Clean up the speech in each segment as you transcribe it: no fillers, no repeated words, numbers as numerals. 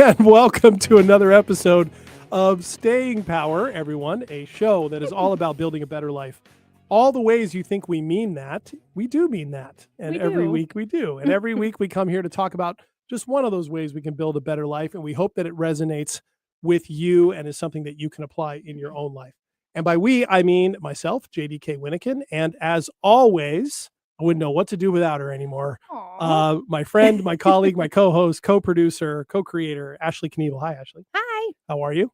and welcome to another episode of Staying Power, everyone, a show that is all about building a better life. All the ways you think we mean that, we do mean that. And every week we do. And every week we come here to talk about just one of those ways we can build a better life. And we hope that it resonates with you and is something that you can apply in your own life. And by we, I mean myself, JDK Winnikin. And as always, I wouldn't know what to do without her anymore. My friend, my colleague, my co-host, co-producer, co-creator, Ashley Knievel. Hi, Ashley. Hi. How are you?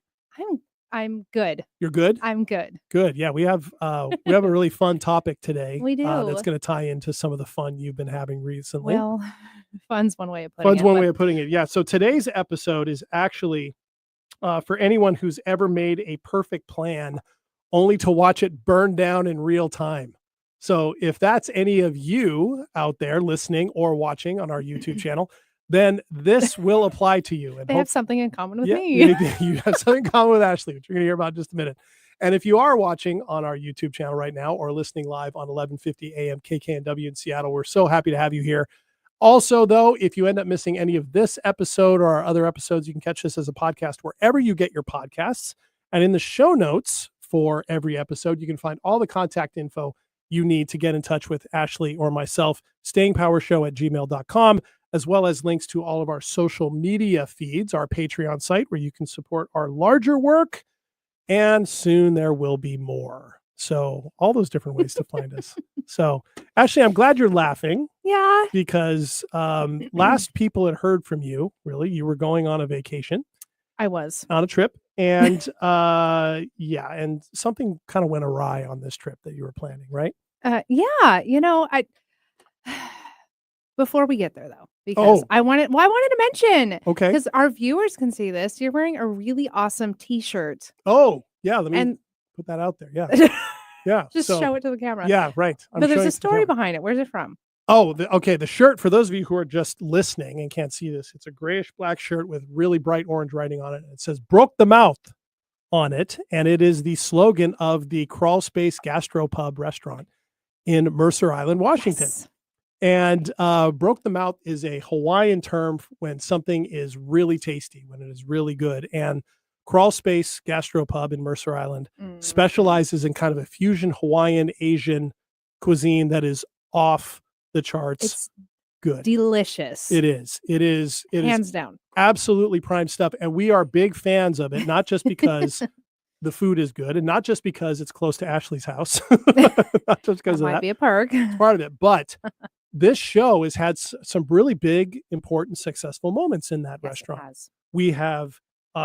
I'm good. You're good? I'm good. Good. Yeah, we have a really fun topic today. We do. That's going to tie into some of the fun you've been having recently. Well, fun's one way of putting it. Fun's one way of putting it. Yeah. So today's episode is actually for anyone who's ever made a perfect plan only to watch it burn down in real time. So if that's any of you out there listening or watching on our YouTube channel, then this will apply to you. And they have something in common with me. You have something in common with Ashley, which you're going to hear about in just a minute. And if you are watching on our YouTube channel right now or listening live on 1150 AM KKNW in Seattle, we're so happy to have you here. Also, though, if you end up missing any of this episode or our other episodes, you can catch this as a podcast wherever you get your podcasts. And in the show notes for every episode, you can find all the contact info you need to get in touch with Ashley or myself, stayingpowershow@gmail.com, as well as links to all of our social media feeds, our Patreon site where you can support our larger work, and soon there will be more. So all those different ways to find us. So Ashley, I'm glad you're laughing. Yeah. Because last people had heard from you, really, you were going on a vacation. I was. On a trip. And and something kind of went awry on this trip that you were planning, right? Before we get there though, because I wanted to mention, okay, because our viewers can see this. You're wearing a really awesome t-shirt. Oh, yeah. Let me put that out there. Yeah. Yeah. Just show it to the camera. Yeah, right. But there's a story behind it. Where's it from? Oh, the shirt, for those of you who are just listening and can't see this, it's a grayish black shirt with really bright orange writing on it. It says "Broke the Mouth" on it, and it is the slogan of the Crawl Space Gastropub restaurant in Mercer Island, Washington. Yes. And "Broke the Mouth" is a Hawaiian term when something is really tasty, when it is really good. And Crawl Space Gastropub in Mercer Island specializes in kind of a fusion Hawaiian Asian cuisine that is off the charts. It's good. Delicious. It is. Hands down. Absolutely prime stuff. And we are big fans of it, not just because the food is good and not just because it's close to Ashley's house. Not just because of that. Might be a perk. It's part of it. But this show has had some really big, important, successful moments in that restaurant. We have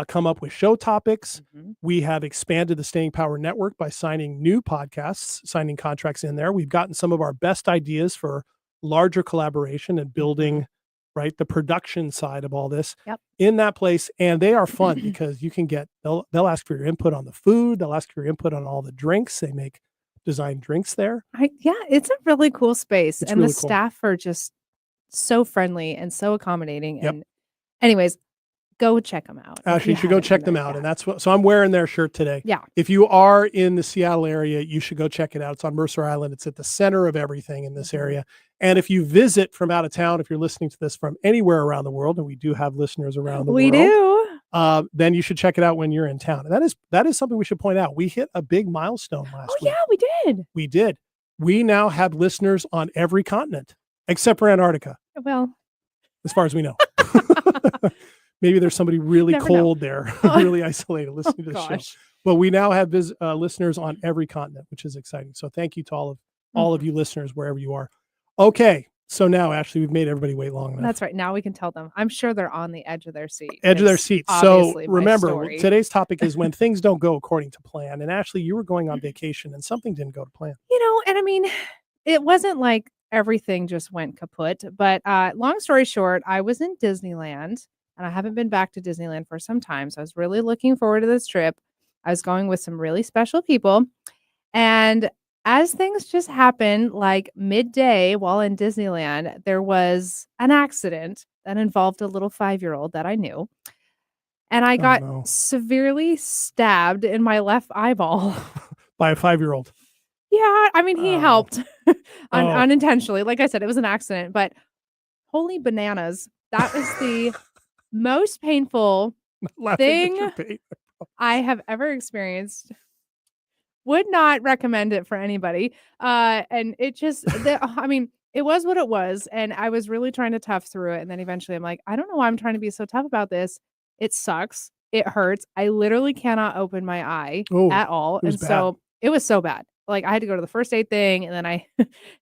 come up with show topics. We have expanded the Staying Power Network by signing new podcasts, signing contracts in there. We've gotten some of our best ideas for larger collaboration and building, right, the production side of all this in that place. And they are fun because you can they'll ask for your input on the food. They'll ask for your input on all the drinks. They make design drinks there. It's a really cool space. It's and really the staff are just so friendly and so accommodating. Yep. And anyways, go check them out. Actually, you should go check them out. And that's so I'm wearing their shirt today. Yeah. If you are in the Seattle area, you should go check it out. It's on Mercer Island. It's at the center of everything in this area. And if you visit from out of town, if you're listening to this from anywhere around the world, and we do have listeners around the world. We do. Then you should check it out when you're in town. And that is something we should point out. We hit a big milestone last week. Yeah, we did. We did. We now have listeners on every continent except for Antarctica. Well, as far as we know. Maybe there's somebody really cold there, really isolated listening to the show. But we now have listeners on every continent, which is exciting. So thank you to all of you listeners, wherever you are. Okay. So now, Ashley, we've made everybody wait long enough. That's right. Now we can tell them. I'm sure they're on the edge of their seat. So remember, today's topic is when things don't go according to plan. And Ashley, you were going on vacation and something didn't go to plan. And I mean, it wasn't like everything just went kaput. But long story short, I was in Disneyland. And I haven't been back to Disneyland for some time. So I was really looking forward to this trip. I was going with some really special people. And as things just happened, like midday while in Disneyland, there was an accident that involved a little 5-year-old that I knew. And I got severely stabbed in my left eyeball. By a 5-year-old? Yeah. I mean, he helped unintentionally. Like I said, it was an accident. But holy bananas. That was the most painful Laughing at thing your pain. I have ever experienced. Would not recommend it for anybody. And it just, I mean, it was what it was. And I was really trying to tough through it. And then eventually I'm like, I don't know why I'm trying to be so tough about this. It sucks. It hurts. I literally cannot open my eye Oh, at all. it was And bad. so it was so bad. Like I had to go to the first aid thing and then I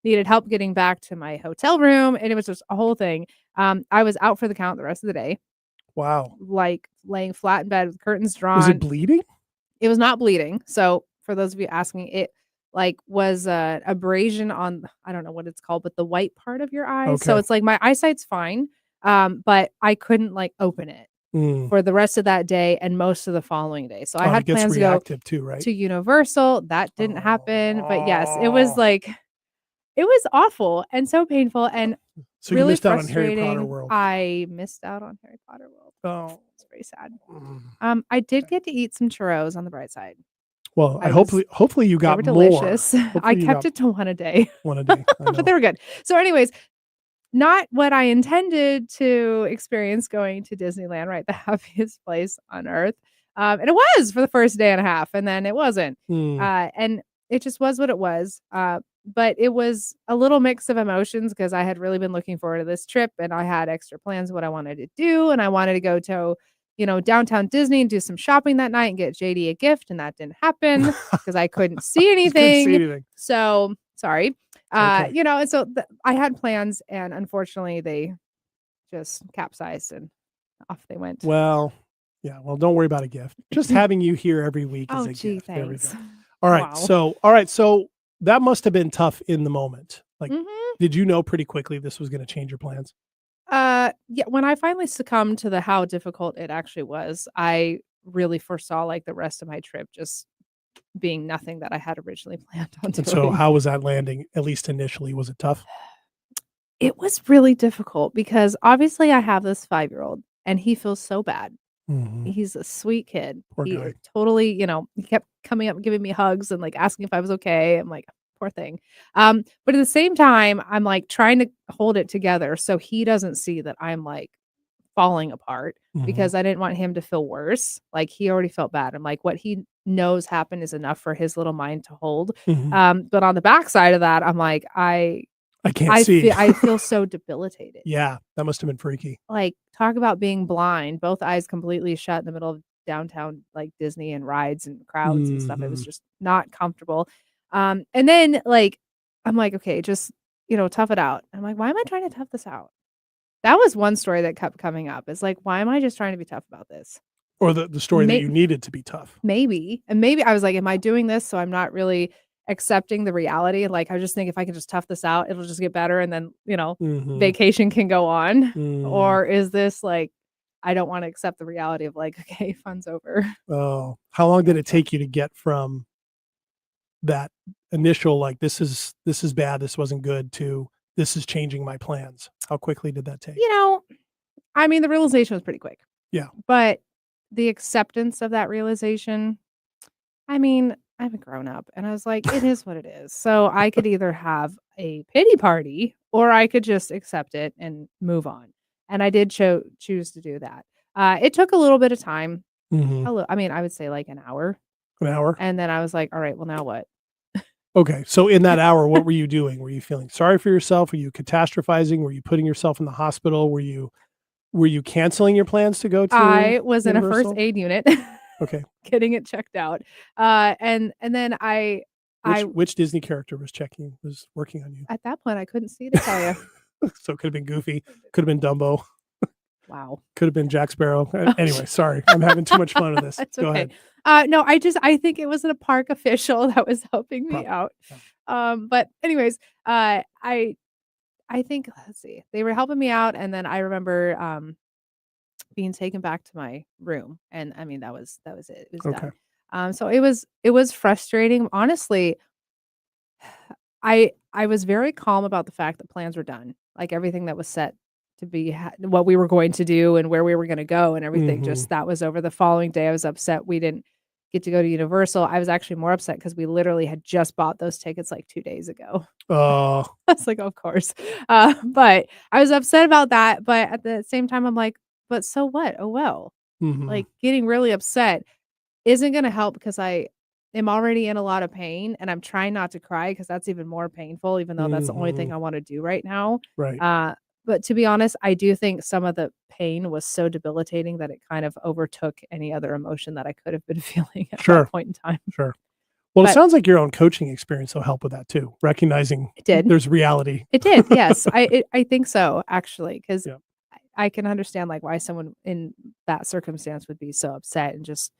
needed help getting back to my hotel room. And it was just a whole thing. I was out for the count the rest of the day, Wow. like laying flat in bed with curtains drawn. Was it bleeding? It was not bleeding. So for those of you asking, it like was a abrasion on, I don't know what it's called, but the white part of your eye. So Okay. it's like my eyesight's fine. But I couldn't like open it for the rest of that day and most of the following day. So I it had gets plans to go reactive too, right? to Universal. That didn't happen. But yes, it was like it was awful and so painful and So really you missed out on Harry frustrating. Potter World. I missed out on Harry Potter World. Oh, It's very sad. mm. I did get to eat some churros on the bright side. Well, I hopefully you They got were more. delicious. I Hopefully you kept got it to one a day, one a day. I know. but they were good. So anyways, not what I intended to experience going to Disneyland, right? The happiest place on earth. And it was for the first day and a half, and then it wasn't. And it just was what it was. But it was a little mix of emotions because I had really been looking forward to this trip and I had extra plans of what I wanted to do. And I wanted to go to, downtown Disney and do some shopping that night and get JD a gift. And that didn't happen because I couldn't see anything. So sorry. Okay. And so I had plans and unfortunately they just capsized and off they went. Well, yeah. Well, don't worry about a gift. Just having you here every week is a gift. Thanks. There we go. All right. So that must have been tough in the moment. Like, did you know pretty quickly this was going to change your plans? Yeah, when I finally succumbed to how difficult it actually was, I really foresaw like the rest of my trip just being nothing that I had originally planned on doing. And so how was that landing, at least initially? Was it tough? It was really difficult because obviously I have this 5-year-old and he feels so bad. He's a sweet kid. Poor guy. Totally, he kept coming up and giving me hugs and like asking if I was okay. I'm like, poor thing. But at the same time, I'm like trying to hold it together so he doesn't see that I'm like falling apart because I didn't want him to feel worse. Like he already felt bad. I'm like, what he knows happened is enough for his little mind to hold. But on the backside of that, I'm like, I can't see. I feel so debilitated. Yeah, that must have been freaky. Like, talk about being blind, both eyes completely shut in the middle of downtown, like Disney and rides and crowds and stuff. It was just not comfortable. And then like, I'm like, okay, just, tough it out. I'm like, why am I trying to tough this out? That was one story that kept coming up. It's like, why am I just trying to be tough about this? Or the story that you needed to be tough. Maybe. And maybe I was like, am I doing this so I'm not really accepting the reality? Like, I just think if I can just tough this out, it'll just get better. And then, vacation can go on. Or is this like, I don't want to accept the reality of like, okay, fun's over. Oh, how long did it take you to get from that initial, like, this is bad, this wasn't good, to this is changing my plans? How quickly did that take? I mean, the realization was pretty quick. Yeah. But the acceptance of that realization, I mean, I'm a grown up and I was like, it is what it is. So I could either have a pity party or I could just accept it and move on. And I did choose to do that. It took a little bit of time. I mean, I would say like an hour. An hour? And then I was like, all right, well, now what? Okay. So in that hour, what were you doing? Were you feeling sorry for yourself? Were you catastrophizing? Were you putting yourself in the hospital? Were you canceling your plans to go to I was in a first Universal? aid unit. Okay. Getting it checked out. And then which Disney character was working on you? At that point I couldn't see to tell you. So it could have been Goofy, could have been Dumbo. Wow. Could have been Jack Sparrow. Anyway, sorry. I'm having too much fun with this. That's Go okay. ahead. No, I think it was a park official that was helping me out. But anyways, I think, let's see, they were helping me out. And then I remember being taken back to my room. And I mean, that was it. It was done. So it was frustrating. Honestly, I was very calm about the fact that plans were done. Like everything that was set to be what we were going to do and where we were going to go and everything, just that was over. The following day, I was upset we didn't get to go to Universal. I was actually more upset because we literally had just bought those tickets like 2 days ago. Oh. I was like, of course. But I was upset about that. But at the same time, I'm like, but so what? Oh, well. Mhm. Like, getting really upset isn't gonna help because I am already in a lot of pain, and I'm trying not to cry because that's even more painful, even though that's the only thing Mhm. I wanna do right now. Right. But to be honest, I do think some of the pain was so debilitating that it kind of overtook any other emotion that I could have been feeling at Sure. that point in time. Sure. Well, it But sounds like your own coaching experience will help with that too, recognizing it did. there's reality. It did, yes. I think so, actually, 'cause Yeah. I can understand, like, why someone in that circumstance would be so upset and just,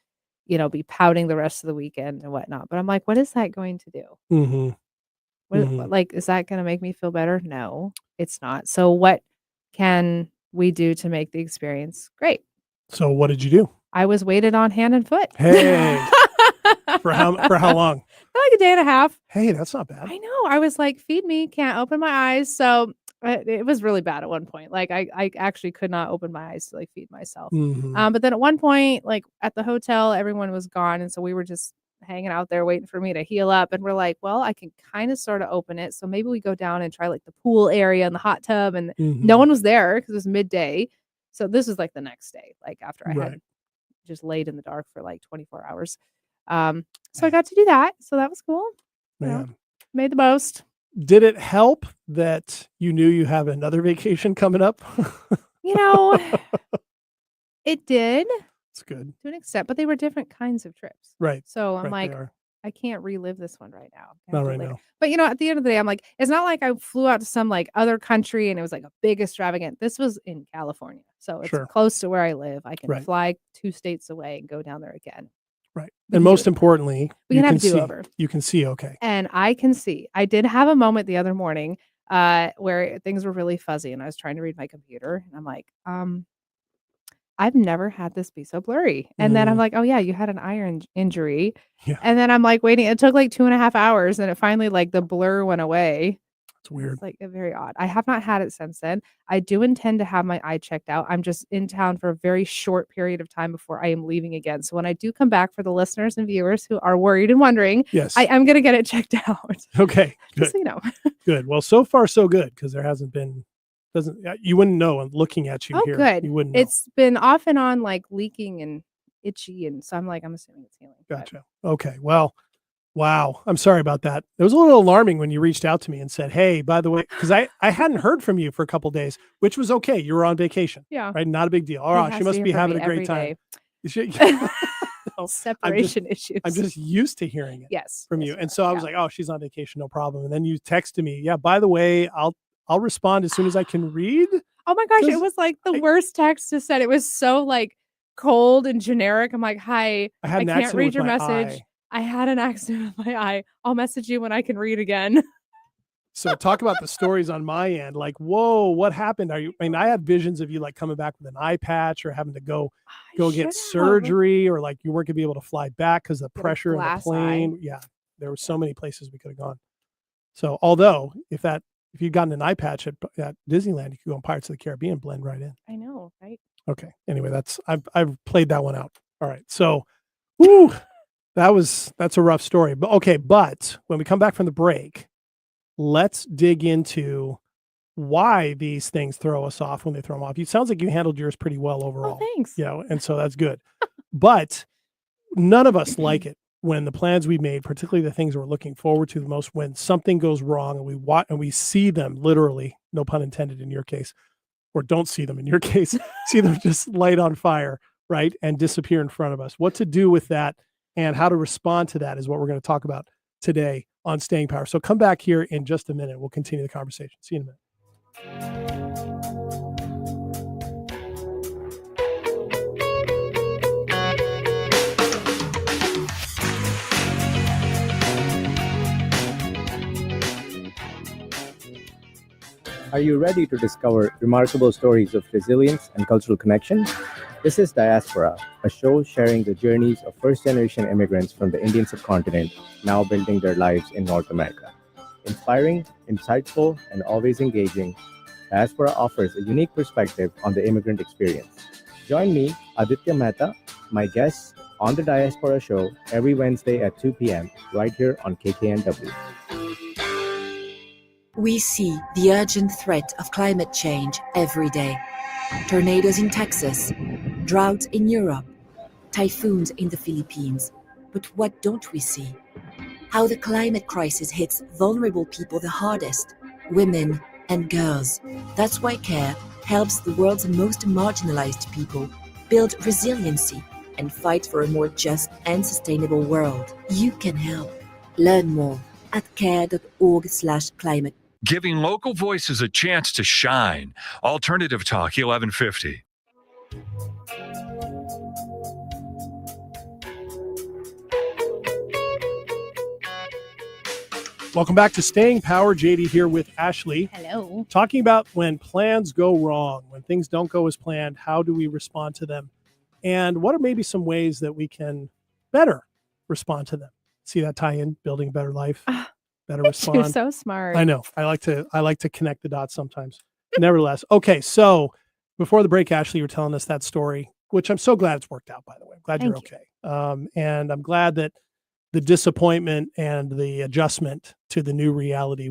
be pouting the rest of the weekend and whatnot, but I'm like, "What is that going to do? Mhm. What Mhm. like, is that gonna make me feel better? No, it's not. So what can we do to make the experience great?" So what did you do? I was waited on hand and foot. Hey, for how long? Like a day and a half. Hey, that's not bad. I know, I was like, "Feed me, can't open my eyes." So, it was really bad at one point, like, I actually could not open my eyes to, like, feed myself. Mhm. But then at one point, like, at the hotel, everyone was gone, and so we were just hanging out there waiting for me to heal up, and we're like, "Well, I can kinda sorta open it, so maybe we go down and try, like, the pool area and the hot tub," and no Mhm. one was there because it was midday. So this is, like, the next day, like, after I had Right. just laid in the dark for, like, 24 hours. Um, so I Man, got to do that, so that was cool, you know, man. made the most. Did it help that you knew you have another vacation coming up? You know, it did It's good. to an extent, but they were different kinds of trips. Right. So I'm Right, they like, are. I can't relive this one right now. I Not have to right later. now. But at the end of the day, I'm like, it's not like I flew out to some like other country and it was like a big extravagant. This was in California. So it's Sure. close to where I live. I can Right. fly 2 states away and go down there again. Right. We And can do most it. importantly, We you can have can a do see. over. You can see okay. And I can see. I did have a moment the other morning where things were really fuzzy and I was trying to read my computer and I'm like, I've never had this be so blurry. And then I'm Mm, like, "Oh, yeah, you had an iron injury." yeah, And then I'm, like, waiting. It took, like, 2.5 hours, and it finally, like, the blur went away. it's weird. It's, like, very odd. I have not had it since then. I do intend to have my eye checked out. I'm just in town for a very short period of time before I am leaving again. So when I do come back, for the listeners and viewers who are worried and wondering, I Yes. am gonna get it checked out. Okay, Just good. so you know. Good. Well, so far so good because there hasn't been doesn't you wouldn't know looking at you Oh, here. good. You wouldn't know. It's been off and on, like, leaking and itchy, and so I'm assuming it's healing, but Gotcha. Okay. Well, wow. I'm sorry about that. It was a little alarming when you reached out to me and said, "Hey, by the way," because I hadn't heard from you for a couple days, which was okay. You were on vacation, yeah. right? Not a big deal. He Oh, she has to must hear be from having me a great every time. day. You should- no, Separation I'm issues. just used to hearing it Yes, from yes, you. you And are, so I was yeah. like, "Oh, she's on vacation, no problem." And then you texted me, "Yeah, by the way, I'll respond as soon as I can read Oh my gosh, it because was, like, the I worst text to send. It was so, like, cold and generic. I'm like, "Hi, I had I an can't accident read with your my message. eye." I had an accident with my eye. I'll message you when I can read again." So talk about the stories on my end, like, "Whoa, what happened? Are you" I mean, I had visions of you, like, coming back with an eye patch or having to I go get should have. surgery or, like, you weren't gonna be able to fly back because the Get a pressure in the glass eye. plane. Yeah, there were Yeah, so many places we could have gone. So, although if you'd gotten an eye patch at Disneyland, you could go on Pirates of the Caribbean, blend right in. I know, right? Okay, anyway, I've played that one out. Alright, so, whew, that's a rough story, but okay, but when we come back from the break, let's dig into why these things throw us off when they throw them off. It sounds like you handled yours pretty well Oh, overall, thanks. and so that's good. But none of us like it when the plans we made, particularly the things we're looking forward to the most, when something goes wrong and we see them literally, no pun intended in your case, or don't see them in your case, see them just light on fire, right, and disappear in front of us. What to do with that and how to respond to that is what we're going to talk about today on Staying Power. So come back here in just a minute. We'll continue the conversation. See you in a minute. Are you ready to discover remarkable stories of resilience and cultural connection? This is Diaspora, a show sharing the journeys of first-generation immigrants from the Indian subcontinent now building their lives in North America. Inspiring, insightful, and always engaging, Diaspora offers a unique perspective on the immigrant experience. Join me, Aditya Mehta, my guests, on the Diaspora Show every Wednesday at 2 p.m. right here on KKNW. We see the urgent threat of climate change every day. Tornadoes in Texas, droughts in Europe, typhoons in the Philippines. But what don't we see? How the climate crisis hits vulnerable people the hardest, women and girls. That's why CARE helps the world's most marginalized people build resiliency and fight for a more just and sustainable world. You can help. Learn more at care.org/climate. Giving local voices a chance to shine. Alternative Talk 1150. Welcome back to Staying Power. JD here with Ashley. Hello. Talking about when plans go wrong, when things don't go as planned, how do we respond to them? And what are maybe some ways that we can better respond to them? See that tie in, building a better life, better respond. You're so smart. I know. I like to connect the dots sometimes. Nevertheless. Okay. So before the break, Ashley, you were telling us that story, which I'm so glad it's worked out, by the way. I'm glad you're okay. And I'm glad that the disappointment and the adjustment to the new reality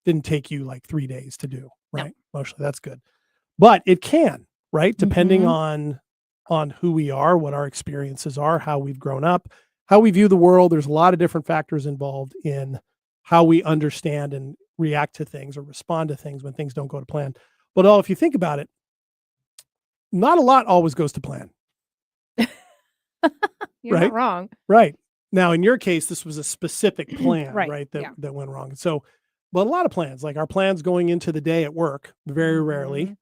didn't take you like 3 days to do, right? No. Mostly that's good. But it can, right? Depending on who we are, what our experiences are, how we've grown up, how we view the world. There's a lot of different factors involved in how we understand and react to things or respond to things when things don't go to plan. But if you think about it, not a lot always goes to plan. You're not wrong. Right. Now, in your case, this was a specific plan, right? That went wrong. So, but a lot of plans, like our plans going into the day at work, very rarely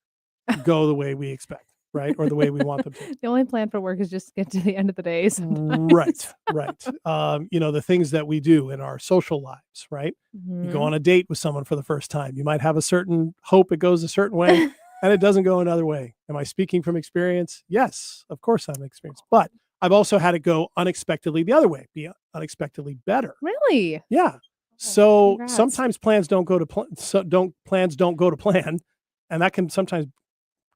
go the way we expect, right? Or the way we want them to. The only plan for work is just to get to the end of the day sometimes. Right. The things that we do in our social lives, right? You go on a date with someone for the first time. You might have a certain hope it goes a certain way and it doesn't go another way. Am I speaking from experience? Yes, of course I'm experienced. But I've also had it go unexpectedly the other way, be unexpectedly better. Really? Yeah. So congrats. sometimes plans don't go to plan, and that can sometimes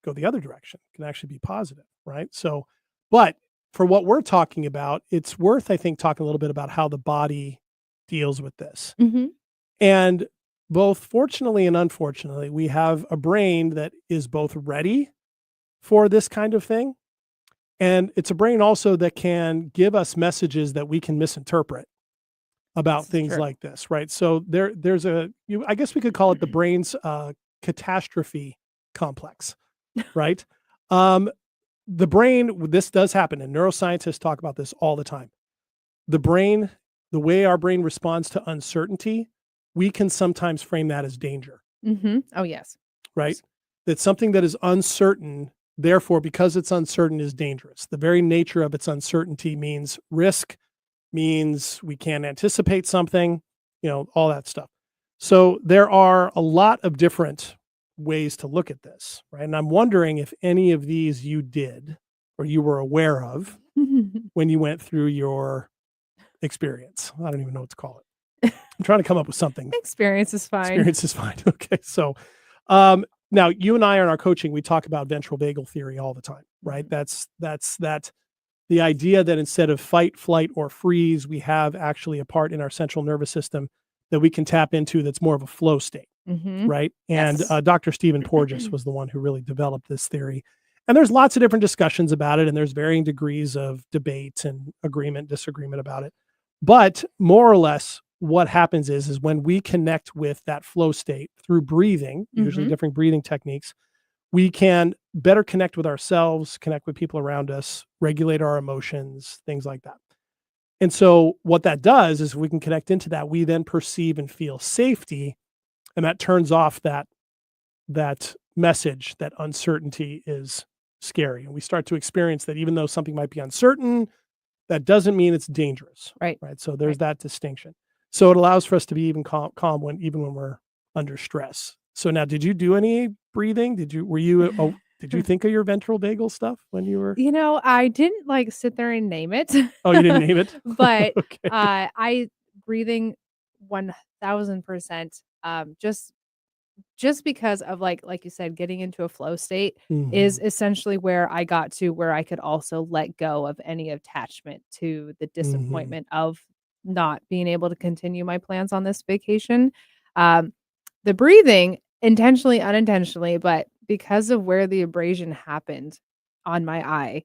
go the other direction. It can actually be positive, right? So, but for what we're talking about, it's worth, I think, talking a little bit about how the body deals with this. And both fortunately and unfortunately, we have a brain that is both ready for this kind of thing. And it's a brain also that can give us messages that we can misinterpret about things like this, right? So there's I guess we could call it the brain's catastrophe complex, right? The brain, this does happen, and neuroscientists talk about this all the time. The brain, the way our brain responds to uncertainty, we can sometimes frame that as danger. Oh, yes. Right? That something that is uncertain, therefore, because it's uncertain, is dangerous. The very nature of its uncertainty means risk, means we can't anticipate something, all that stuff. So there are a lot of different ways to look at this, right? And I'm wondering if any of these you did or you were aware of when you went through your experience. I don't even know what to call it. I'm trying to come up with something. Experience is fine. Experience is fine. Okay. So, now you and I in our coaching, we talk about ventral vagal theory all the time, right? That's the idea that instead of fight, flight, or freeze, we have actually a part in our central nervous system that we can tap into that's more of a flow state, right? And Dr. Stephen Porges was the one who really developed this theory. And there's lots of different discussions about it, and there's varying degrees of debate and agreement, disagreement about it. But more or less, what happens is when we connect with that flow state through breathing, usually different breathing techniques, we can better connect with ourselves, connect with people around us, regulate our emotions, things like that. And so what that does is we can connect into that. We then perceive and feel safety, and that turns off that message that uncertainty is scary. And we start to experience that even though something might be uncertain, that doesn't mean it's dangerous. Right. So there's that distinction. So it allows for us to be even calm when we're under stress. So now, did you do any breathing? Did you think of your ventral vagal stuff when you were? I didn't sit there and name it. Oh, you didn't name it? But okay. I breathing 1000%. Just because of like you said, getting into a flow state is essentially where I got to where I could also let go of any attachment to the disappointment of not being able to continue my plans on this vacation. The breathing, intentionally, unintentionally, but because of where the abrasion happened on my eye,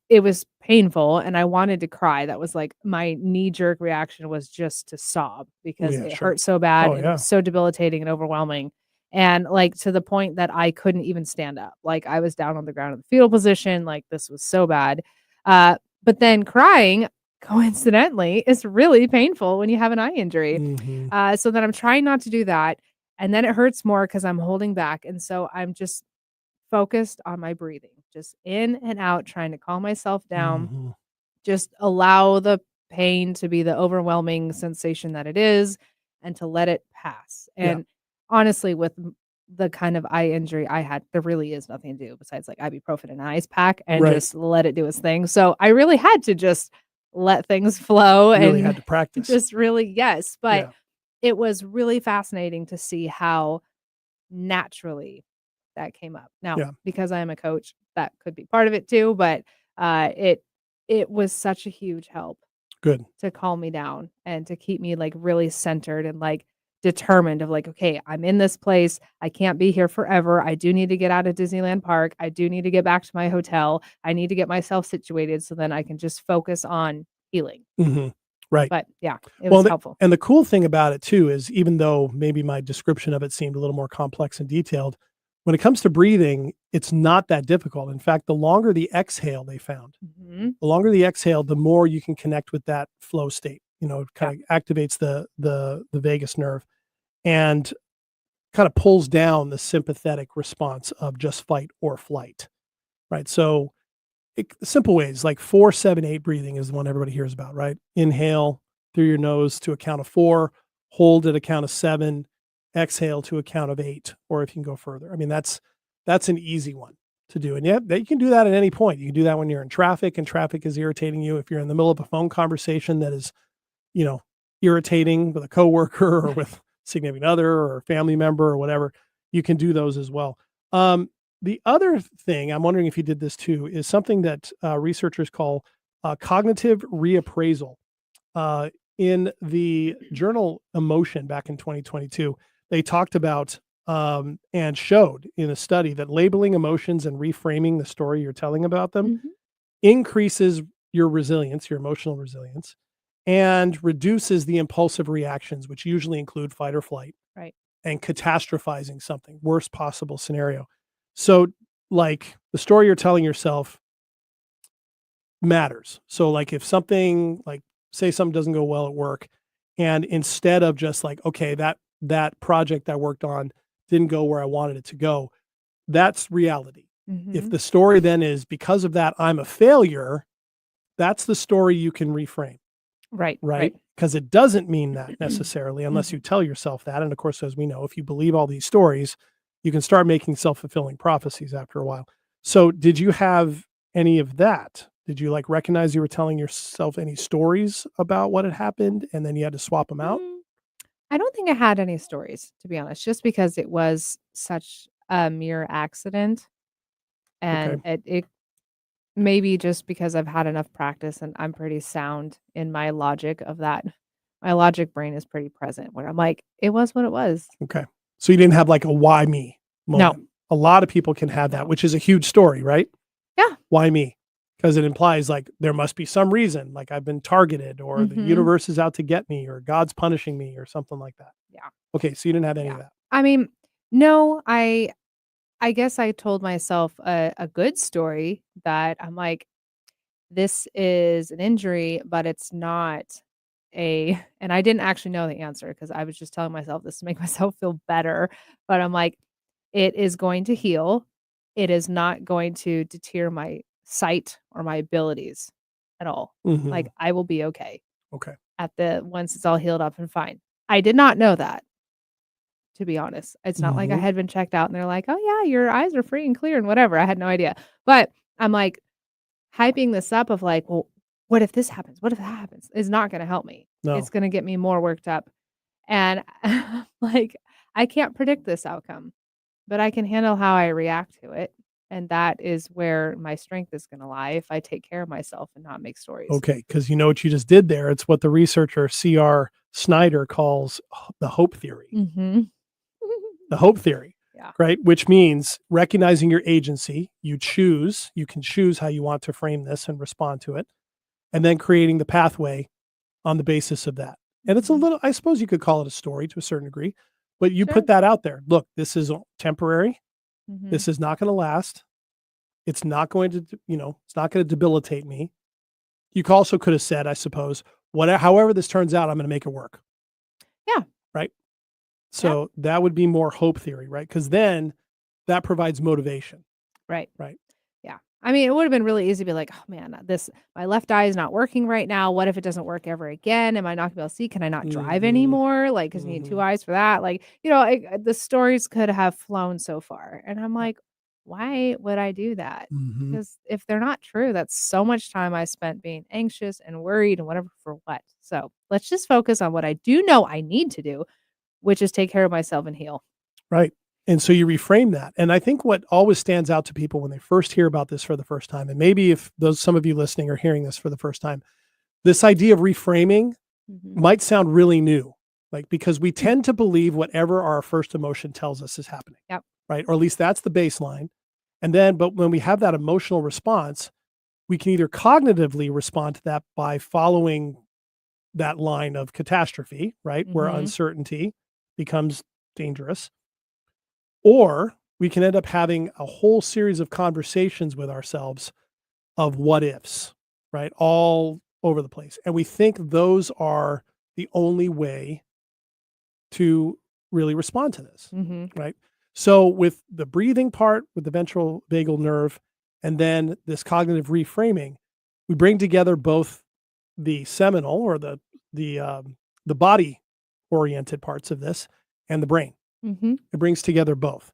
it was painful and I wanted to cry. That was like my knee-jerk reaction was just to sob because Yeah, it sure. hurt so bad Oh, and it yeah. was so debilitating and overwhelming. And like to the point that I couldn't even stand up. Like I was down on the ground in the fetal position. Like this was so bad. But then crying, coincidentally, is really painful when you have an eye injury. Mhm. So then I'm trying not to do that. And then it hurts more because I'm holding back. And so I'm just focused on my breathing, just in and out, trying to calm myself down, Mhm. just allow the pain to be the overwhelming sensation that it is and to let it pass. Yeah. And honestly, with the kind of eye injury I had, there really is nothing to do besides like ibuprofen and an ice pack and Right. just let it do its thing. So I really had to just let things flow Really and had to practice. just really, yes. But Yeah. it was really fascinating to see how naturally that came up. Now, Yeah. because I am a coach, that could be part of it too, but it was such a huge help Good. to calm me down and to keep me like really centered and like determined of like, okay, I'm in this place. I can't be here forever. I do need to get out of Disneyland Park. I do need to get back to my hotel. I need to get myself situated so then I can just focus on healing. Mhm. Right. But yeah, it Well, was helpful. and the cool thing about it too is even though maybe my description of it seemed a little more complex and detailed, when it comes to breathing, it's not that difficult. In fact, the longer the exhale they found, Mhm. the longer the exhale, the more you can connect with that flow state. You know, it Yeah. kind of activates the vagus nerve and kind of pulls down the sympathetic response of just fight or flight. Right. So simple ways like 4-7-8 breathing is the one everybody hears about, right? Inhale through your nose to a count of 4, hold at a count of 7, exhale to a count of 8, or if you can go further. I mean, that's an easy one to do. And yeah, you can do that at any point. You can do that when you're in traffic and traffic is irritating you. If you're in the middle of a phone conversation that is, you know, irritating with a coworker or with significant other or a family member or whatever, you can do those as well. The other thing, I'm wondering if you did this too, is something that researchers call cognitive reappraisal. In the journal Emotion back in 2022, they talked about and showed in a study that labeling emotions and reframing the story you're telling about them Mhm. increases your resilience, your emotional resilience, and reduces the impulsive reactions, which usually include fight or flight Right. and catastrophizing something, worst possible scenario. So, like the story you're telling yourself matters. So, like if something like say something doesn't go well at work, and instead of just like, okay, that project I worked on didn't go where I wanted it to go, that's reality. If Mhm. the story then is because of that, I'm a failure, that's the story you can reframe. Right. Right? Because it doesn't mean that Right. necessarily unless you Mhm. tell yourself that. And of course, as we know, if you believe all these stories, you can start making self-fulfilling prophecies after a while. So, did you have any of that? Did you like recognize you were telling yourself any stories about what had happened and then you had to swap them out? Mm, I don't think I had any stories, to be honest, just because it was such a mere accident, Okay. and it maybe just because I've had enough practice and I'm pretty sound in my logic of that. My logic brain is pretty present where I'm like, "It was what it was." Okay. So you didn't have like a why me No, moment. A lot of people can have that, no. which is a huge story, right? Yeah. Why me? Because it implies like there must be some reason, like I've been targeted or the Mhm. universe is out to get me or God's punishing me or something like that. Yeah, Okay, so you didn't have any of yeah. that. I mean, no, I guess I told myself a good story that I'm like, "This is an injury, but it's not a" and I didn't actually know the answer because I was just telling myself this to make myself feel better, but I'm like, "It is going to heal. It is not going to deter my sight or my abilities at all. Like, Mhm. I will be okay Okay. at the once it's all healed up and fine." I did not know that, to be honest. It's not like I Mhm. had been checked out and they're like, "Oh, yeah, your eyes are free and clear and whatever." I had no idea. But I'm like, hyping this up of like, "Well, what if this happens? What if that happens?" is not gonna help me. It's No. gonna get me more worked up. And, like, I can't predict this outcome, but I can handle how I react to it, and that is where my strength is gonna lie if I take care of myself and not make stories. Okay, because you know what you just did there. It's what the researcher C.R. Snyder calls the hope theory. Mhm. The hope theory. Yeah. Right. Which means recognizing your agency, you can choose how you want to frame this and respond to it, and then creating the pathway on the basis of that. And it's a little, I suppose you could call it a story to a certain degree, but you Sure. put that out there. Look, this is temporary. Mhm. This is not going to last. It's not going to, it's not going to debilitate me. You also could have said, I suppose, however this turns out, I'm going to make it work. Yeah. Right. So that would be more hope theory, right? Because then that provides motivation. Right. Right. Yeah. I mean, it would have been really easy to be like, oh man, my left eye is not working right now. What if it doesn't work ever again? Am I not gonna be able to see? Can I not drive anymore? Like, because you need two eyes for that. Like, the stories could have flown so far. And I'm like, why would I do that? Because if they're not true, that's so much time I spent being anxious and worried and whatever for what. So let's just focus on what I do know I need to do, which is take care of myself and heal. Right. And so you reframe that. And I think what always stands out to people when they first hear about this for the first time, and maybe if some of you listening are hearing this for the first time, this idea of reframing might sound really new, like, because we tend to believe whatever our first emotion tells us is happening. Yep. Right. Or at least that's the baseline. And then, but when we have that emotional response, we can either cognitively respond to that by following that line of catastrophe, right? Where uncertainty becomes dangerous. Or we can end up having a whole series of conversations with ourselves of what ifs, right? All over the place. And we think those are the only way to really respond to this, right? So with the breathing part, with the ventral vagal nerve, and then this cognitive reframing, we bring together both the seminal or the body oriented parts of this and the brain. It brings together both.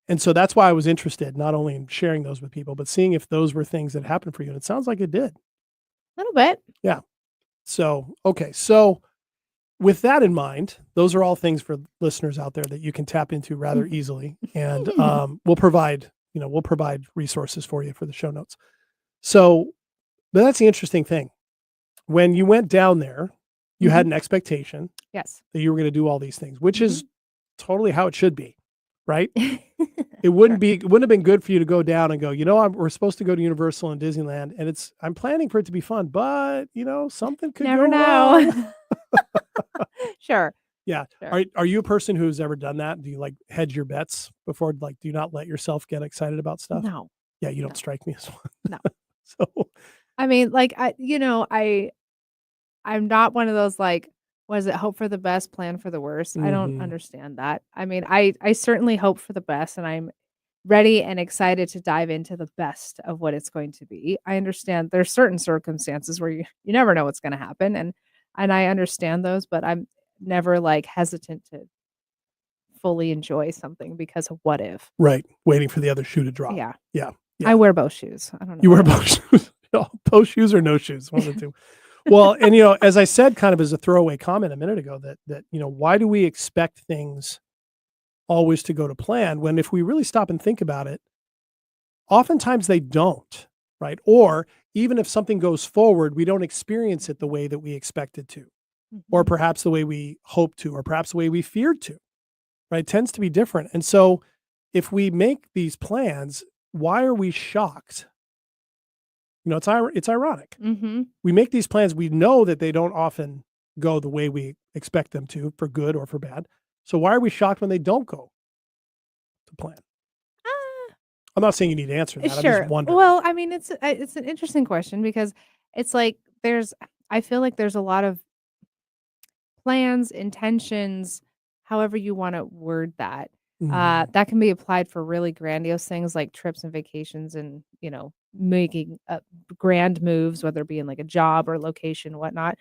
And so that's why I was interested, not only in sharing those with people, but seeing if those were things that happened for you. And it sounds like it did. A little bit. Yeah. So, okay. So with that in mind, those are all things for listeners out there that you can tap into rather easily. And we'll provide resources for you for the show notes. So, but that's the interesting thing. When you went down there, you had an expectation Yes. that you were going to do all these things, which is totally how it should be, right? It wouldn't have been good for you to go down and go, we're supposed to go to Universal and Disneyland, and I'm planning for it to be fun, but something could Never go know. wrong. Sure. Yeah. Sure. Are you a person who's ever done that? Do you like hedge your bets before? Like, do you not let yourself get excited about stuff? No. Yeah, you don't strike me as one. No. So, I mean, like, I'm not one of those, like, was it hope for the best, plan for the worst? I don't understand that. I mean, I certainly hope for the best, and I'm ready and excited to dive into the best of what it's going to be. I understand there's certain circumstances where you never know what's going to happen, and I understand those, but I'm never like hesitant to fully enjoy something because of what if. right. Waiting for the other shoe to drop. Yeah. Yeah. I wear both shoes. I don't know. You wear both shoes. Both shoes or no shoes, one of the two. Well, and as I said, kind of as a throwaway comment a minute ago, that why do we expect things always to go to plan when, if we really stop and think about it, oftentimes they don't, right? Or even if something goes forward, we don't experience it the way that we expect it to, or perhaps the way we hope to, or perhaps the way we feared to, right? It tends to be different. And so if we make these plans, why are we shocked? It's ironic. We make these plans. We know that they don't often go the way we expect them to, for good or for bad. So why are we shocked when they don't go to plan? I'm not saying you need to answer that. Sure. I'm just wondering. Well, I mean, it's an interesting question because it's like I feel like there's a lot of plans, intentions, however you want to word that. That can be applied for really grandiose things like trips and vacations and, making grand moves, whether it be in like a job or location, whatnot,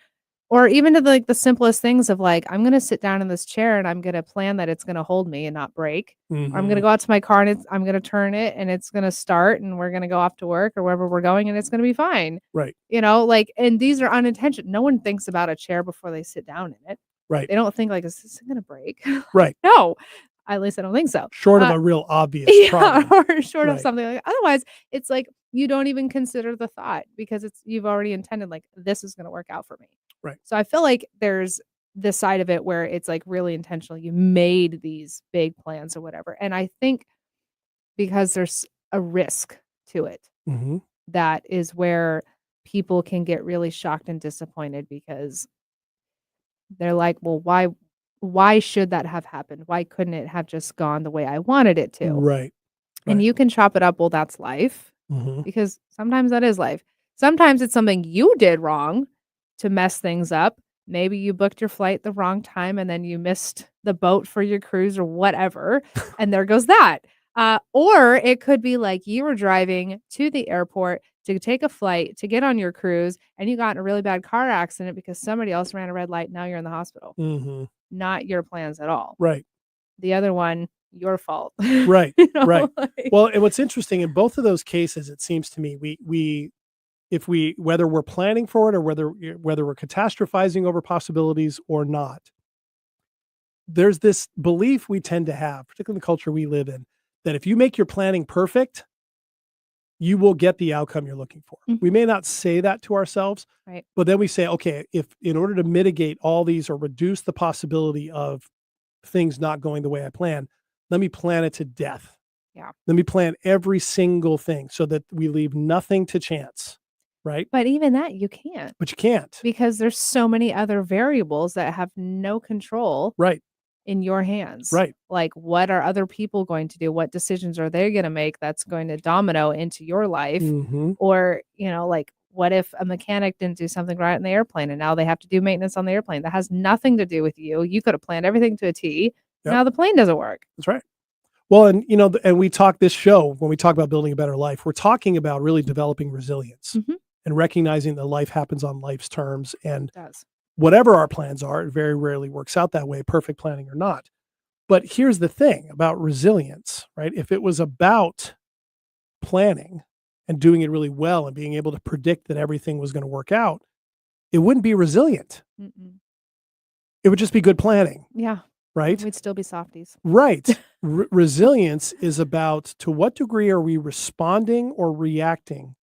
or even to the simplest things of like, I'm going to sit down in this chair and I'm going to plan that it's going to hold me and not break. Or I'm going to go out to my car and I'm going to turn it and it's going to start and we're going to go off to work or wherever we're going and it's going to be fine. Right. And these are unintentional. No one thinks about a chair before they sit down in it. Right. They don't think like, is this going to break? Right. No. At least I don't think so. Short of a real obvious problem. Or short of something like otherwise, it's like you don't even consider the thought because you've already intended like this is going to work out for me. Right. So I feel like there's the side of it where it's like really intentional. You made these big plans or whatever. And I think because there's a risk to it, Mm-hmm. that is where people can get really shocked and disappointed because they're like, well, why should that have happened? Why couldn't it have just gone the way I wanted it to? Right. And Right. you can chop it up, well, that's life, Mm-hmm. because sometimes that is life. Sometimes it's something you did wrong to mess things up. Maybe you booked your flight the wrong time and then you missed the boat for your cruise or whatever, and there goes that. Or it could be like you were driving to the airport to take a flight to get on your cruise and you got in a really bad car accident because somebody else ran a red light. Now you're in the hospital. Mm-hmm. Not your plans at all. Right. The other one, your fault. Right. You know, Right. like- Well, and what's interesting in both of those cases, it seems to me, whether we're planning for it or whether we're catastrophizing over possibilities or not, there's this belief we tend to have, particularly in the culture we live in, that if you make your planning perfect, you will get the outcome you're looking for. Mhm. We may not say that to ourselves, Right. but then we say, okay, if in order to mitigate all these or reduce the possibility of things not going the way I plan, let me plan it to death. Yeah. Let me plan every single thing so that we leave nothing to chance. Right. But even that you can't, But you can't. because there's so many other variables that have no control Right. in your hands. Right. Like, what are other people going to do? What decisions are they going to make that's going to domino into your life? Mm-hmm. Or, like, what if a mechanic didn't do something right in the airplane and now they have to do maintenance on the airplane? That has nothing to do with you. You could have planned everything to a T. Yep. Now the plane doesn't work. That's right. Well, and and we talk this show, when we talk about building a better life, we're talking about really developing resilience Mhm. and recognizing that life happens on life's terms. And It does. whatever our plans are, it very rarely works out that way, perfect planning or not. But here's the thing about resilience, right? If it was about planning and doing it really well and being able to predict that everything was going to work out, it wouldn't be resilient. Mm-mm. It would just be good planning, Yeah. right? We'd still be softies. Right. Resilience is about, to what degree are we responding or reacting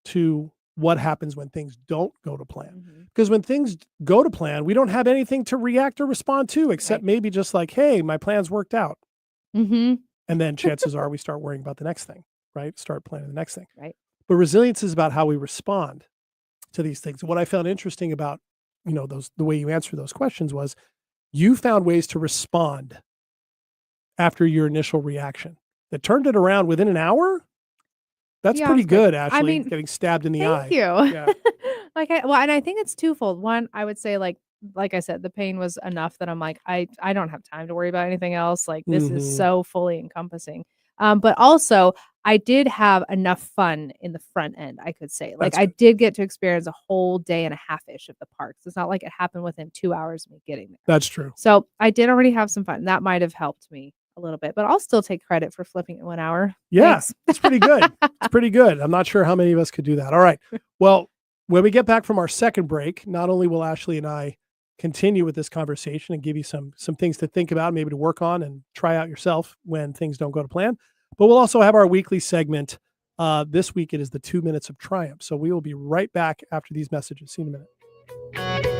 to what happens when things don't go to plan? Mhm. Because when things go to plan, we don't have anything to react or respond to, except Right. maybe just like, hey, my plans worked out. Mm-hmm. And then chances are we start worrying about the next thing, right? Start planning the next thing. Right. But resilience is about how we respond to these things. And what I found interesting about, the way you answer those questions was you found ways to respond after your initial reaction that turned it around within an hour. That's Yeah, pretty it's great. good, I Ashley, mean, getting stabbed in the eye. Thank you. Yeah. And I think it's twofold. One, I would say like I said, the pain was enough that I'm like, I don't have time to worry about anything else. Like, this is Mhm. so fully encompassing. But also I did have enough fun in the front end, I could say. Like, That's I good. did get to experience a whole day and a half-ish of the parks. It's not like it happened within 2 hours of me getting there. That's true. So I did already have some fun. That might have helped me a little bit, but I'll still take credit for flipping it 1 hour. Yeah, Thanks. it's pretty good. It's pretty good. I'm not sure how many of us could do that. All right. Well, when we get back from our second break, not only will Ashley and I continue with this conversation and give you some things to think about, maybe to work on and try out yourself when things don't go to plan, but we'll also have our weekly segment. This week it is the 2 minutes of triumph. So we will be right back after these messages. See you in a minute.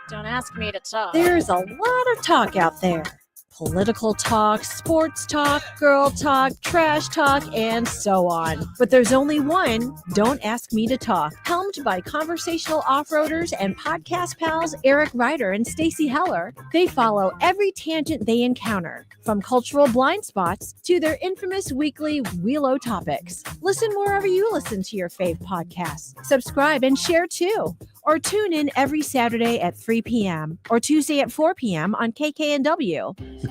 Don't ask me to talk. There's a lot of talk out there. Political talk, sports talk, girl talk, trash talk, and so on. But there's only one, Don't Ask Me to Talk, helmed by conversational off-roaders and podcast pals Eric Ryder and Stacey Heller. They follow every tangent they encounter, from cultural blind spots to their infamous weekly Wheelo topics. Listen wherever you listen to your fave podcasts. Subscribe and share too. Or tune in every Saturday at 3 p.m. or Tuesday at 4 p.m. on KKNW.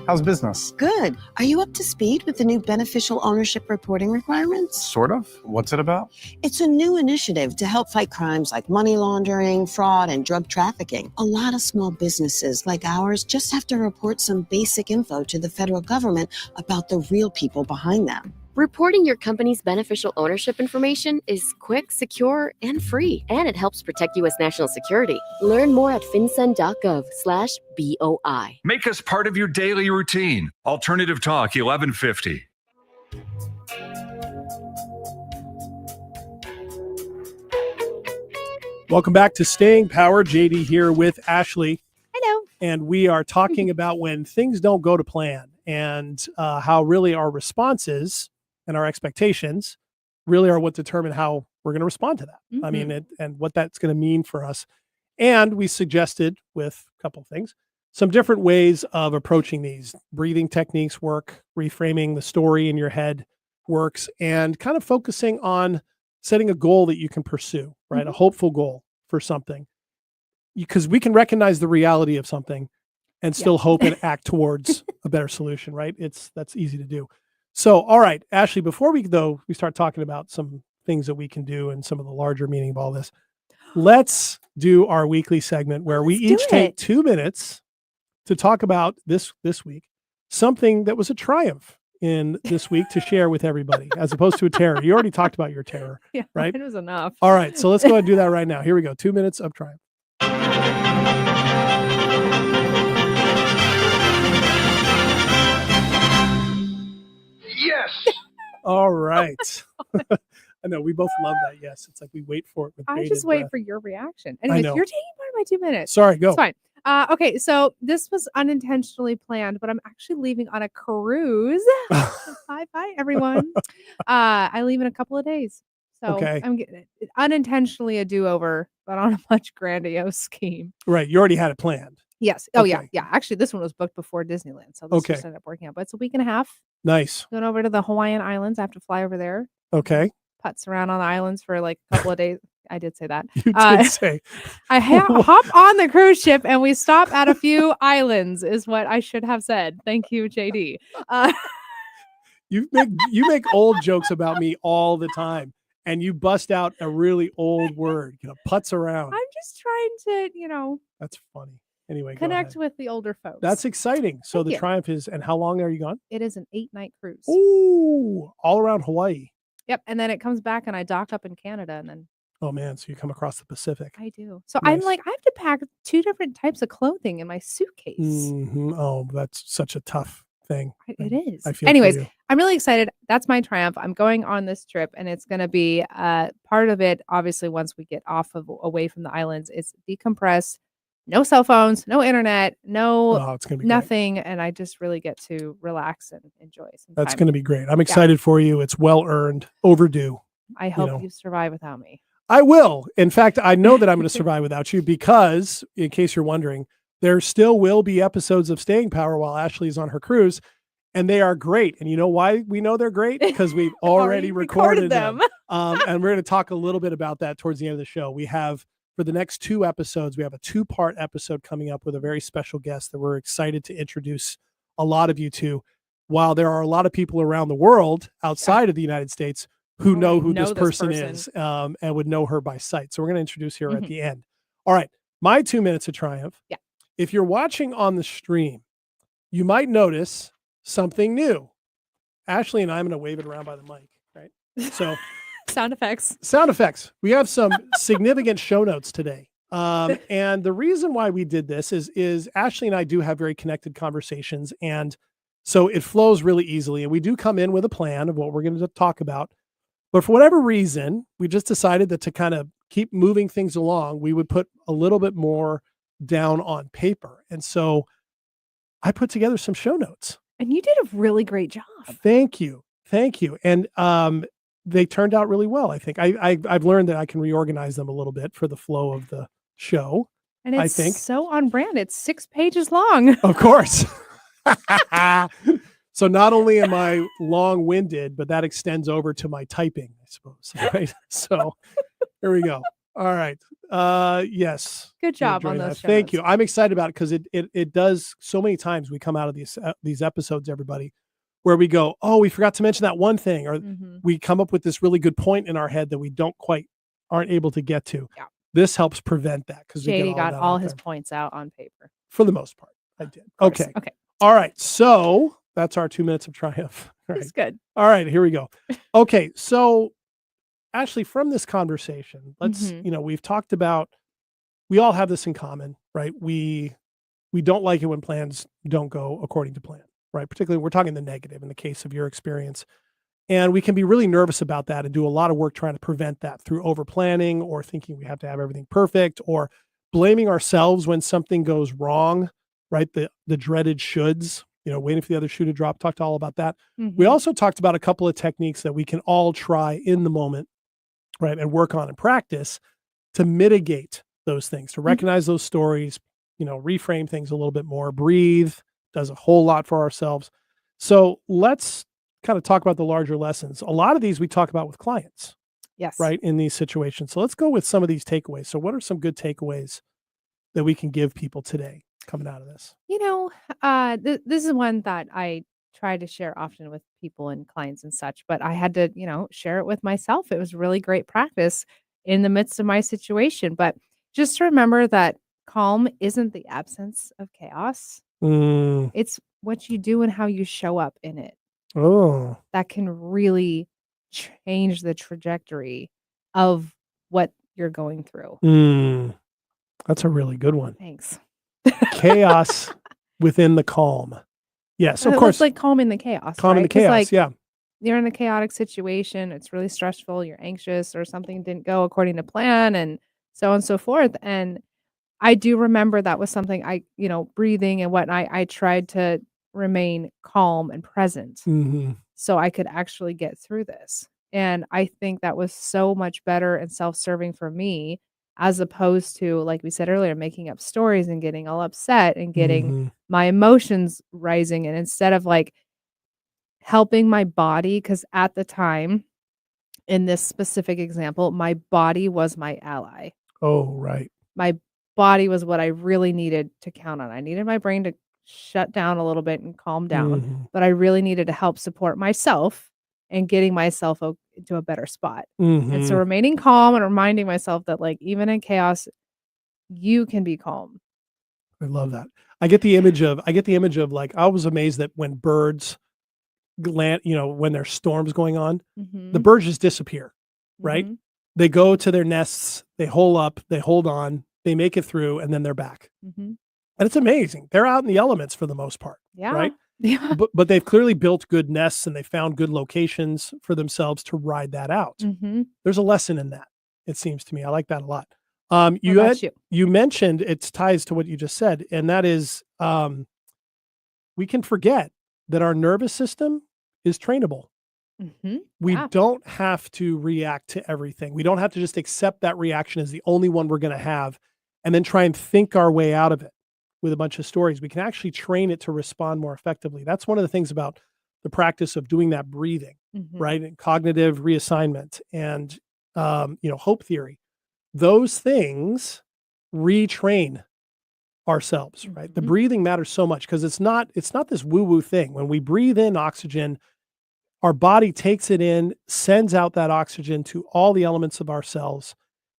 How's business? Good. Are you up to speed with the new beneficial ownership reporting requirements? Sort of. What's it about? It's a new initiative to help fight crimes like money laundering, fraud, and drug trafficking. A lot of small businesses like ours just have to report some basic info to the federal government about the real people behind them. Reporting your company's beneficial ownership information is quick, secure, and free, and it helps protect U.S. national security. Learn more at fincen.gov/BOI. Make us part of your daily routine. Alternative Talk 1150. Welcome back to Staying Power. JD here with Ashley. Hello. And we are talking about when things don't go to plan and how really our responses and our expectations really are what determine how we're going to respond to that. I mean, and what that's going to mean for us. And we suggested with a couple of things, some different ways of approaching these. Breathing techniques work, reframing the story in your head works, and kind of focusing on setting a goal that you can pursue, right? A hopeful goal for something. Because we can recognize the reality of something and still hope and act towards a better solution, right? That's easy to do. So, all right, Ashley, before we start talking about some things that we can do and some of the larger meaning of all this, let's do our weekly segment where we each take 2 minutes to talk about this week, something that was a triumph in this week to share with everybody, as opposed to a terror. You already talked about your terror, right? It was enough. All right, so let's go ahead and do that right now. Here we go. 2 minutes of triumph. Yes. All right. I know we both love that. Yes. It's like we wait for it. With I bated just wait breath. for your reaction. Anyways, know. you're taking part of my 2 minutes. Sorry, go. It's fine. Okay, so this was unintentionally planned, but I'm actually leaving on a cruise. Bye, everyone. I leave in a couple of days. So Okay. I'm getting it. Unintentionally a do-over, but on a much grandiose scheme. Right. You already had it planned. Yes. Oh, Okay. yeah. Actually, this one was booked before Disneyland, so this just ended up working out. But it's a week and a half. Nice. Going over to the Hawaiian Islands. I have to fly over there. Okay. Putz around on the islands for like a couple of days. I did say that. You did say. I hop on the cruise ship and we stop at a few islands is what I should have said. Thank you, JD. You make old jokes about me all the time, and you bust out a really old word, putz around. I'm just trying to, That's funny. Anyway, connect with the older folks. That's exciting. So the triumph is, and how long are you gone? It is an 8-night cruise. Ooh, all around Hawaii. Yep. And then it comes back and I dock up in Canada and then. Oh man, so you come across the Pacific. I do. So Nice. I'm like, I have to pack 2 different types of clothing in my suitcase. Oh, that's such a tough thing. It is. I feel Anyways, for you. I'm really excited. That's my triumph. I'm going on this trip and it's going to be part of it. Obviously, once we get away from the islands, it's decompress, no cell phones, no internet, it's gonna be nothing. And I just really get to relax and enjoy some That's time. going to be great. I'm excited for you. It's well earned, overdue. I hope you survive without me. I will. In fact, I know that I'm going to survive without you because, in case you're wondering, there still will be episodes of Staying Power while Ashley is on her cruise, and they are great. And you know why we know they're great? Because we've already recorded them. And we're going to talk a little bit about that towards the end of the show. We have, for the next 2 episodes, we have a 2-part episode coming up with a very special guest that we're excited to introduce a lot of you to. While there are a lot of people around the world outside of the United States who know who this person is and would know her by sight. So we're going to introduce her at the end. All right. My 2 minutes of triumph. Yeah. If you're watching on the stream, you might notice something new. Ashley and I'm going to wave it around by the mic, right? So sound effects. We have some significant show notes today. And the reason why we did this is Ashley and I do have very connected conversations. And so it flows really easily. And we do come in with a plan of what we're going to talk about. But for whatever reason, we just decided that to kind of keep moving things along, we would put a little bit more down on paper. And so I put together some show notes. And you did a really great job. Thank you. And they turned out really well, I think. I've learned that I can reorganize them a little bit for the flow of the show. And it's I think. so on brand. It's 6 pages long. Of course. So not only am I long-winded, but that extends over to my typing, I suppose. Right. So here we go. All right. Yes. Good job on those show Thank notes. you. I'm excited about it because it does so many times we come out of these episodes, everybody, where we go, oh, we forgot to mention that one thing, or we come up with this really good point in our head that we aren't able to get to. Yeah. This helps prevent that because JD got all his points out on paper. For the most part, I did. Okay. All right. So That's our 2 minutes of triumph. All It's right. good. All right, here we go. Okay, so Ashley, from this conversation, let's, Mhm. we've talked about, we all have this in common, right? We don't like it when plans don't go according to plan, right? Particularly, we're talking the negative in the case of your experience. And we can be really nervous about that and do a lot of work trying to prevent that through over planning or thinking we have to have everything perfect or blaming ourselves when something goes wrong, right? The dreaded shoulds, waiting for the other shoe to drop. Talked all about that. We Mhm. also talked about a couple of techniques that we can all try in the moment, right? And work on and practice to mitigate those things, to Mhm. recognize those stories, reframe things a little bit more, breathe, does a whole lot for ourselves. So let's kind of talk about the larger lessons. A lot of these we talk about with clients, Yes. right, in these situations. So let's go with some of these takeaways. So what are some good takeaways that we can give people today coming out of this? This is one that I try to share often with people and clients and such, but I had to, share it with myself. It was really great practice in the midst of my situation. But just to remember that calm isn't the absence of chaos. Mm. It's what you do and how you show up in it Oh. that can really change the trajectory of what you're going through. Mm. That's a really good one. Thanks. Chaos within the calm. Yes, of It's course. like calm in the chaos, Calm in right? the 'Cause, chaos. like, Yeah. you're in a chaotic situation, it's really stressful, you're anxious, or something didn't go according to plan, and so on and so forth, and I do remember that was something breathing and whatnot, I tried to remain calm and present Hmm. so I could actually get through this, and I think that was so much better and self-serving for me as opposed to, like we said earlier, making up stories and getting all upset and getting Hmm. my emotions rising, and instead of, like, helping my body, because at the time, in this specific example, my body was my ally. Oh, right. My body was what I really needed to count on. I needed my brain to shut down a little bit and calm down, Hmm. but I really needed to help support myself and getting myself into a better spot. And so Hmm. remaining calm and reminding myself that, like, even in chaos, you can be calm. I love that. I get the image of like, I was amazed that when birds land, when there's storms going on, the Mhm. birds just disappear, right? Mhm. They go to their nests, they hole up, they hold on, they make it through, and then they're back. Mhm. And it's amazing. They're out in the elements for the most part, Yeah. right? Yeah. But they've clearly built good nests and they found good locations for themselves to ride that out. Mhm. There's a lesson in that, it seems to me. I like that a lot. What You had about you? you mentioned it ties to what you just said, and that is we can forget that our nervous system is trainable. Mhm. We Yeah. don't have to react to everything. We don't have to just accept that reaction as the only one we're going to have and then try and think our way out of it with a bunch of stories. We can actually train it to respond more effectively. That's one of the things about the practice of doing that breathing, Mhm. right? And cognitive reassignment and hope theory. Those things retrain ourselves, right? The Mhm. breathing matters so much because it's not this woo-woo thing. When we breathe in oxygen, our body takes it in, sends out that oxygen to all the elements of our cells.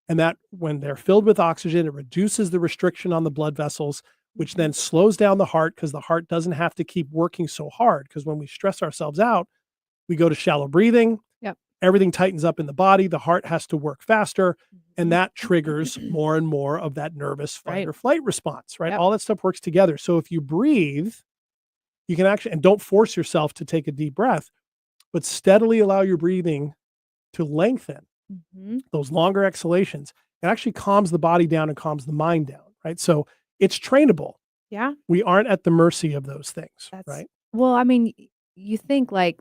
And that when they're filled with oxygen, it reduces the restriction on the blood vessels, which Mhm. then slows down the heart because the heart doesn't have to keep working so hard. Because when we stress ourselves out, we go to shallow breathing, Yep. everything tightens up in the body, the heart has to work faster, and Mhm. that triggers more and more of that nervous fight Right. or flight response, right? Yep. All that stuff works together. So if you breathe, you can actually, and don't force yourself to take a deep breath, but steadily allow your breathing to lengthen Mhm. those longer exhalations. It actually calms the body down and calms the mind down, right? So it's trainable. Yeah. We aren't at the mercy of those things, That's right? well, I mean, you think, like,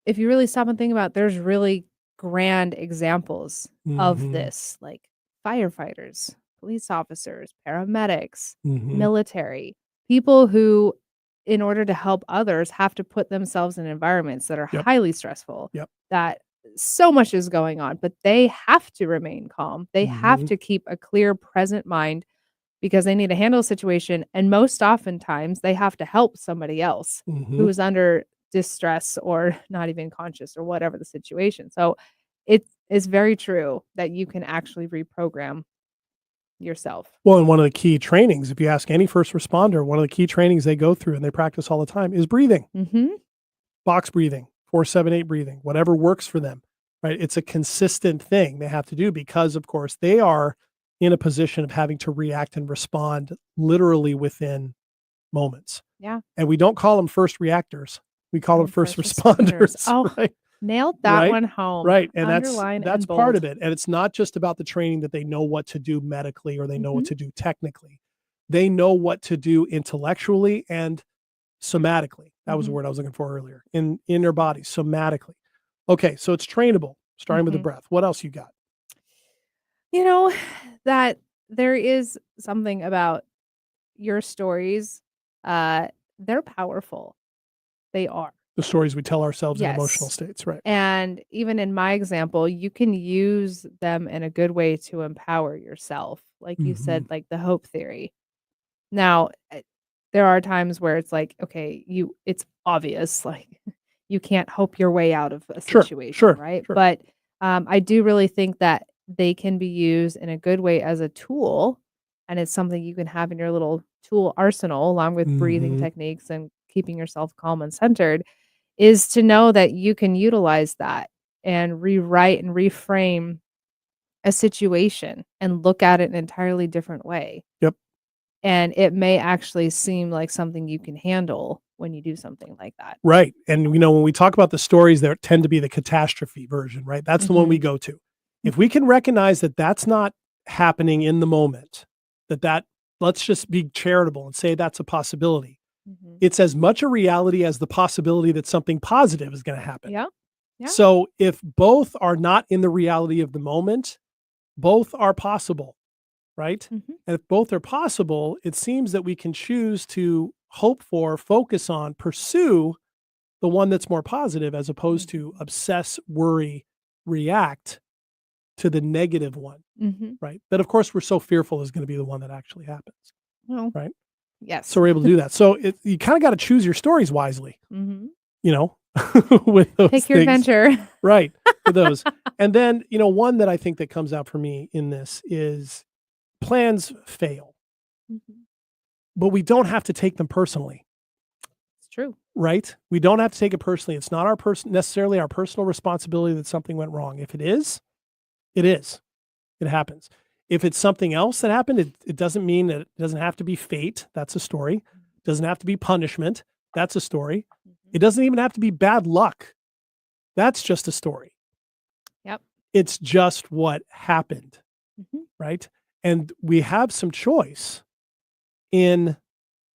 if you really stop and think about it, there's really grand examples of Mhm. this, like firefighters, police officers, paramedics, Mhm. military, people who, in order to help others, have to put themselves in environments that are Yep. highly stressful, Yep. that so much is going on, but they have to remain calm. They have Mhm. to keep a clear, present mind because they need to handle a situation, and most oftentimes, they have to help somebody else who Mhm. is under distress or not even conscious or whatever the situation. So, it's very true that you can actually reprogram yourself. Well, and one of the key trainings, if you ask any first responder, one of the key trainings they go through and they practice all the time is breathing. Mm-hmm. Box breathing, 4-7-8 breathing, whatever works for them, right? It's a consistent thing they have to do because, of course, they are in a position of having to react and respond literally within moments. Yeah. And we don't call them first reactors. We call them first responders. Oh, right? nailed that Right? one home. Right. And Underline that's and part bold. of it. And it's not just about the training that they know what to do medically or they know what Mhm. to do technically. They know what to do intellectually and somatically. That was the Mhm. word I was looking for earlier. In their bodies, somatically. Okay, so it's trainable, starting with the Mhm. breath. What else you got? You know, that there is something about your stories, they're powerful. They are. The stories we tell ourselves in emotional Yes. states, right? And even in my example, you can use them in a good way to empower yourself. Like you said, like the hope theory. Now, there are times where it's like, okay, it's obvious, like you can't hope your way out of a Sure, situation, sure, right? sure. But I do really think that they can be used in a good way as a tool, and it's something you can have in your little tool arsenal, along with breathing Mhm. techniques and keeping yourself calm and centered, is to know that you can utilize that and rewrite and reframe a situation and look at it an entirely different way. Yep. And it may actually seem like something you can handle when you do something like that. Right. And when we talk about the stories that tend to be the catastrophe version, right? That's the one we go to. If we can recognize that that's not happening in the moment, that let's just be charitable and say that's a possibility. Mhm. It's as much a reality as the possibility that something positive is going to happen. Yeah. Yeah. So if both are not in the reality of the moment, both are possible, right? Mhm. And if both are possible, it seems that we can choose to hope for, focus on, pursue the one that's more positive as opposed to obsess, worry, react to the negative one, Mhm. right? That of course we're so fearful is going to be the one that actually happens, Well, right? yes. So we're able to do that. So you kind of got to choose your stories wisely, Mhm. with those Pick your things. adventure. Right. For those. And then, one that I think that comes out for me in this is plans fail, Mhm. but we don't have to take them personally, It's true. right? We don't have to take it personally. It's not necessarily our personal responsibility that something went wrong. If it is, it is. It happens. If it's something else that happened, it doesn't mean that it doesn't have to be fate. That's a story. It doesn't have to be punishment. That's a story. It doesn't even have to be bad luck. That's just a story. Yep. It's just what happened, Mhm. right? And we have some choice in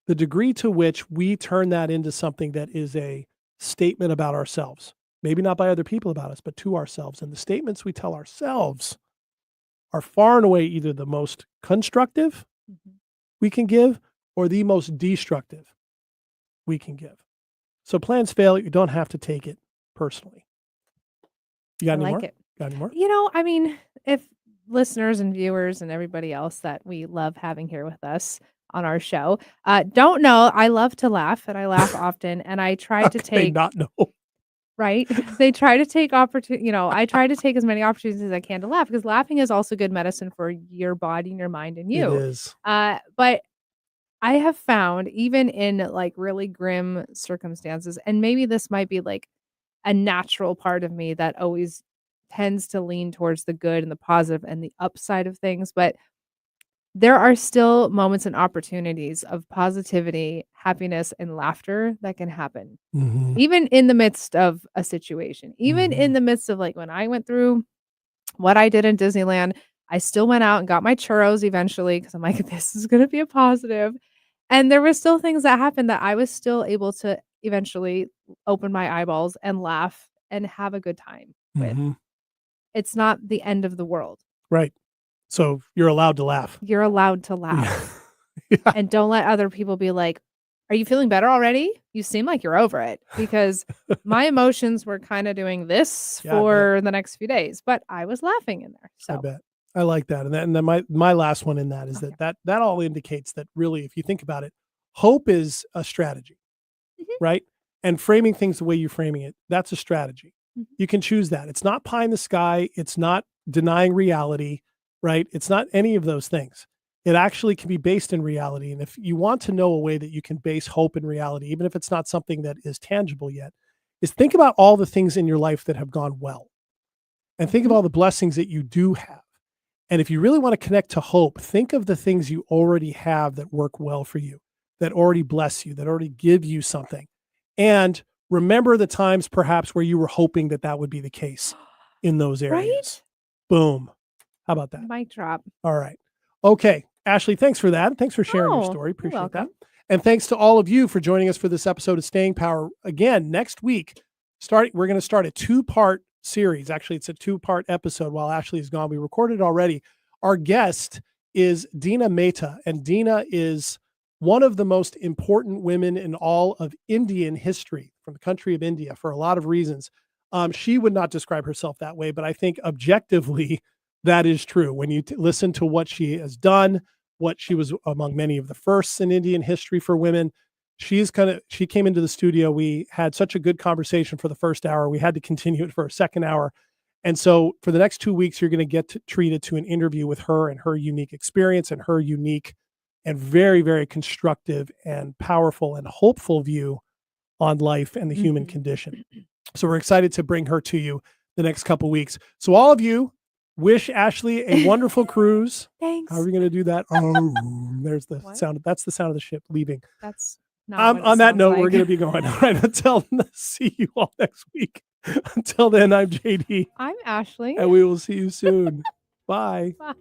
the degree to which we turn that into something that is a statement about ourselves. Maybe not by other people about us, but to ourselves. And the statements we tell ourselves are far and away either the most constructive Mhm. we can give or the most destructive we can give. So plans fail. You don't have to take it personally. You got I any like more? it. Got any more? I mean, if listeners and viewers and everybody else that we love having here with us on our show, don't know, I love to laugh and I laugh often. And I try How to can they take, not know? right? They try to take I try to take as many opportunities as I can to laugh because laughing is also good medicine for your body and your mind and It you. is. But I have found even in like really grim circumstances, and maybe this might be like a natural part of me that always tends to lean towards the good and the positive and the upside of things, but there are still moments and opportunities of positivity, happiness, and laughter that can happen. Mhm. Even in the midst of a situation, even in Mhm. the midst of like when I went through what I did in Disneyland, I still went out and got my churros eventually because I'm like, this is going to be a positive. And there were still things that happened that I was still able to eventually open my eyeballs and laugh and have a good time with. Mhm. It's not the end of the world. Right. So you're allowed to laugh. You're allowed to Yeah. laugh. Yeah. And don't let other people be like, "Are you feeling better already? You seem like you're over it." Because my emotions were kind of doing this Yeah, I bet. for the next few days, but I was laughing in there. I So, bet. I like that. And then my last one in that is okay. that all indicates that really, if you think about it, hope is a strategy, Mhm. right? And framing things the way you're framing it, that's a strategy. Mhm. You can choose that. It's not pie in the sky. It's not denying reality, right? It's not any of those things. It actually can be based in reality. And if you want to know a way that you can base hope in reality, even if it's not something that is tangible yet, is think about all the things in your life that have gone well. And think of all the blessings that you do have. And if you really want to connect to hope, think of the things you already have that work well for you, that already bless you, that already give you something. And remember the times perhaps where you were hoping that that would be the case in those areas. Right? Boom. How about that? Mic drop. All right. Okay. Ashley, thanks for that. Thanks for sharing your Oh, story. you're Appreciate that. welcome. And thanks to all of you for joining us for this episode of Staying Power. Again, next week, we're going to start a 2-part series. Actually, it's a 2-part episode while Ashley is gone. We recorded already. Our guest is Dina Mehta, and Dina is one of the most important women in all of Indian history from the country of India for a lot of reasons. She would not describe herself that way, but I think objectively that is true. When you listen to what she has done, what she was among many of the firsts in Indian history for women, she came into the studio. We had such a good conversation for the first hour. We had to continue it for a second hour. And so for the next 2 weeks, you're going to get treated to an interview with her and her unique experience and her unique and very, very constructive and powerful and hopeful view on life and the human condition. So we're excited to bring her to you the next couple weeks. So all of you, wish Ashley a wonderful cruise. Thanks. How are we going to do that? Oh, there's the sound. That's the sound of the ship leaving. That's not what it on that sounds note, like. we're going to be going. All right. See you all next week. Until then, I'm JD. I'm Ashley. And we will see you soon. Bye. Bye.